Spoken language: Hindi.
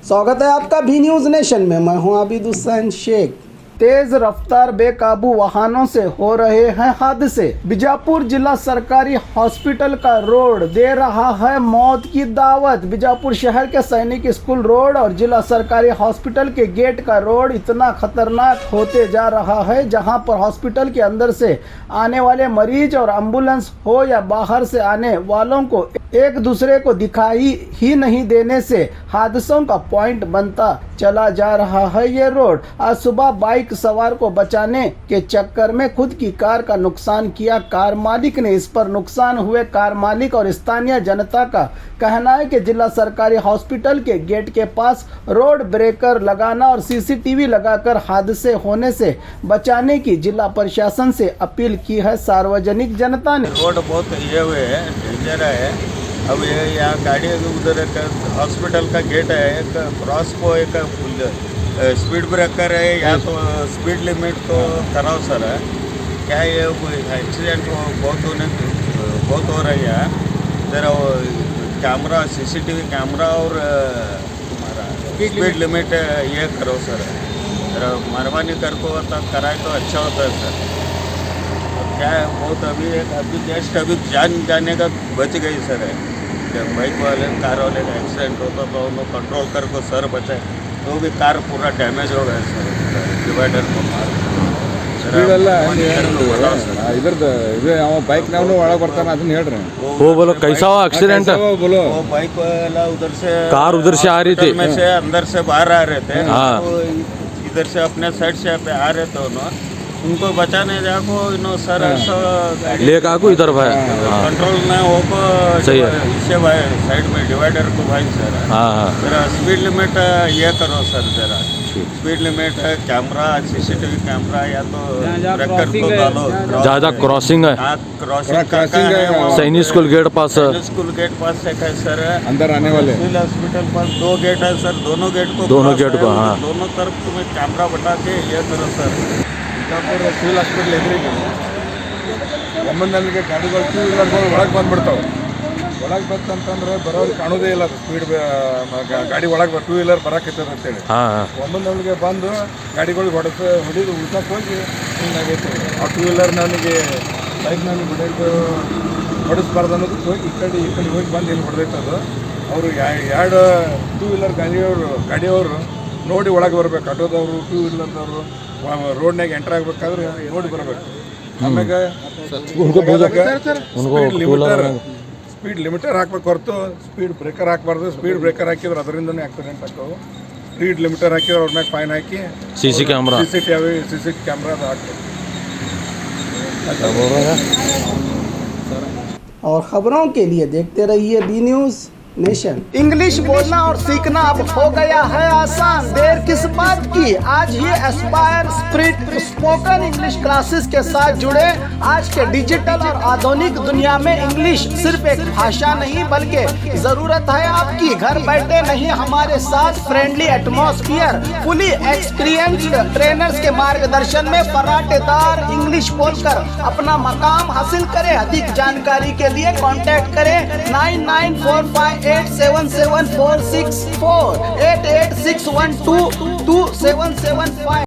स्वागत है आपका भी न्यूज़ नेशन में। मैं हूं आबिद हुसैन शेख। तेज रफ्तार बेकाबू वाहनों से हो रहे हैं हादसे। बीजापुर जिला सरकारी हॉस्पिटल का रोड दे रहा है मौत की दावत। बीजापुर शहर के सैनिक स्कूल रोड और जिला सरकारी हॉस्पिटल के गेट का रोड इतना खतरनाक होते जा रहा है, जहां पर हॉस्पिटल के अंदर से आने वाले मरीज और एम्बुलेंस हो या बाहर से आने वालों को एक दूसरे को दिखाई ही नहीं देने से हादसों का पॉइंट बनता चला जा रहा है ये रोड। आज सुबह बाइक सवार को बचाने के चक्कर में खुद की कार का नुकसान किया कार मालिक ने। इस पर नुकसान हुए कार मालिक और स्थानीय जनता का कहना है कि जिला सरकारी हॉस्पिटल के गेट के पास रोड ब्रेकर लगाना और सीसीटीवी लगाकर हादसे होने से बचाने की जिला प्रशासन से अपील की है सार्वजनिक जनता ने। रोड बहुत ये हुए है, डेंजर है। अब ये यहाँ गाड़ी उधर हॉस्पिटल का गेट है, एक क्रॉस को एक स्पीड ब्रेकर है, या तो स्पीड लिमिट तो कराओ सर है। क्या है ये एक्सीडेंट बहुत हो रही है। जरा कैमरा सीसीटीवी कैमरा और तुम्हारा स्पीड लिमिट ये करो सर। जरा मेहरबानी करको कराए तो अच्छा होता है सर। क्या है बहुत अभी जस्ट अभी जाने का बच गई सर है। बाइक वाले कार वाले का एक्सीडेंट होता तो उन्होंने कंट्रोल करके सर बचाए, तो भी कार पूरा डैमेज हो गया सर। डिवाइडर को मार बाइक ಒಳಗೆ ಬರ್ತಾನೆ ಅದನ್ನ ಹೇಳ್ರಿ। वो बोलो कैसा हुआ एक्सीडेंट? बोलो वो बाइक वाला उधर से कार उधर से आ रही थी, में से अंदर से बाहर आ रहे थे। हाँ। तो इधर से अपने साइड से आ रहे थे उनको बचाने जाको इनो सर ले काकू इधर भाई कंट्रोल में होको सही है। इससे भाई साइड में डिवाइडर को भाई सर हाँ जरा स्पीड लिमिट ये करो सर। जरा speed limit camera CCTV camera या तो ब्रेकर को डालो। ज़्यादा क्रॉसिंग है, हाँ क्रॉसिंग है। सैनिक स्कूल गेट पास स्कूल गेट पास एक है सर, अंदर आने वाले सिविल हॉस्पिटल पास 2 गेट है सर। दोनों गेट को हाँ दोनों तरफ तुम्हें कैमरा बटा के ये करो सर। ಸಿವಿಲ್ ಹಾಸ್ಪಿಟಲ್ ಎದುರಿಗೆ ಒಮ್ಮಂದಲ್ಲಿಗೆ ಗಾಡಿಗಳು 2 ವೀಲರ್ಗಳು ಒಳಗೆ ಬಂದ್ಬಿಡ್ತಾವೆ। ಒಳಗೆ ಬಂತಂತಂದ್ರೆ ಬರೋರು ಕಾಣೋದೇ ಇಲ್ಲ, ಅದು ಸ್ಪೀಡ್ ಗಾಡಿ ಒಳಗೆ 2 ವೀಲರ್ ಬರೋಕೈತದ ಅಂತೇಳಿ ಒಮ್ಮಂದಲ್ಲಿಗೆ ಬಂದು ಗಾಡಿಗಳಿಗೆ ಹೊಡಿದು ಉಳ್ಸಕ್ಕೆ ಹೋಗಿ ಹಿಂಗಾಗೈತೆ। ಆ 2 ವೀಲರ್ ನನಗೆ ಬೈಕ್ ನನಗೆ ಬಿಡೋದು ಹೊಡಿಸ್ಬಾರ್ದು ಅನ್ನೋದಕ್ಕೆ ಹೋಗಿ ಈ ಕಡೆ ಹೋಗಿ ಬಂದು ಇಲ್ಲಿ ಹೊಡೆದೈತದು। ಅವರು 2 2 ವೀಲರ್ ಗಾಡಿಯವರು ನೋಡಿ ಒಳಗೆ ಬರ್ಬೇಕು। ಆಟೋದವರು 2 ವೀಲರ್ದವರು ರೋಡ್ನಾಗ ಎಂಟರ್ ಆಗ್ಬೇಕಾದ್ರೆ ನೋಡಿ ಬರಬೇಕು। ಆಮ್ಯಾಗ ಸ್ಪೀಡ್ ಲಿಮಿಟರ್ ಹಾಕ್ಬೇಕು ಹೊರತು ಸ್ಪೀಡ್ ಬ್ರೇಕರ್ ಹಾಕ್ಬಾರ್ದು। ಸ್ಪೀಡ್ ಬ್ರೇಕರ್ ಹಾಕಿದ್ರೆ ಅದರಿಂದನೇ ಆಕ್ಸಿಡೆಂಟ್ ಆಗ್ತಾವೆ। ಸ್ಪೀಡ್ ಲಿಮಿಟರ್ ಹಾಕಿದ್ರೆ ಅವ್ರ ಮ್ಯಾಗ ಫೈನ್ ಹಾಕಿ सीसी कैमरा ಕ್ಯಾಮ್ರಾ ಹಾಕ್ಬೇಕು। और खबरों के लिए देखते रहिए बी न्यूज़ नेशन। इंग्लिश बोलना और सीखना अब हो गया है आसान, देर किस बात की। आज ही aspire spirit spoken English classes के साथ जुड़े। आज के डिजिटल और आधुनिक दुनिया में इंग्लिश सिर्फ एक भाषा नहीं बल्कि जरूरत है आपकी। घर बैठे नहीं, हमारे साथ friendly atmosphere, fully experienced trainers के मार्गदर्शन में फर्राटेदार इंग्लिश बोलकर अपना मकाम हासिल करें। अधिक जानकारी के लिए कांटेक्ट करें 9945877464 8861222775।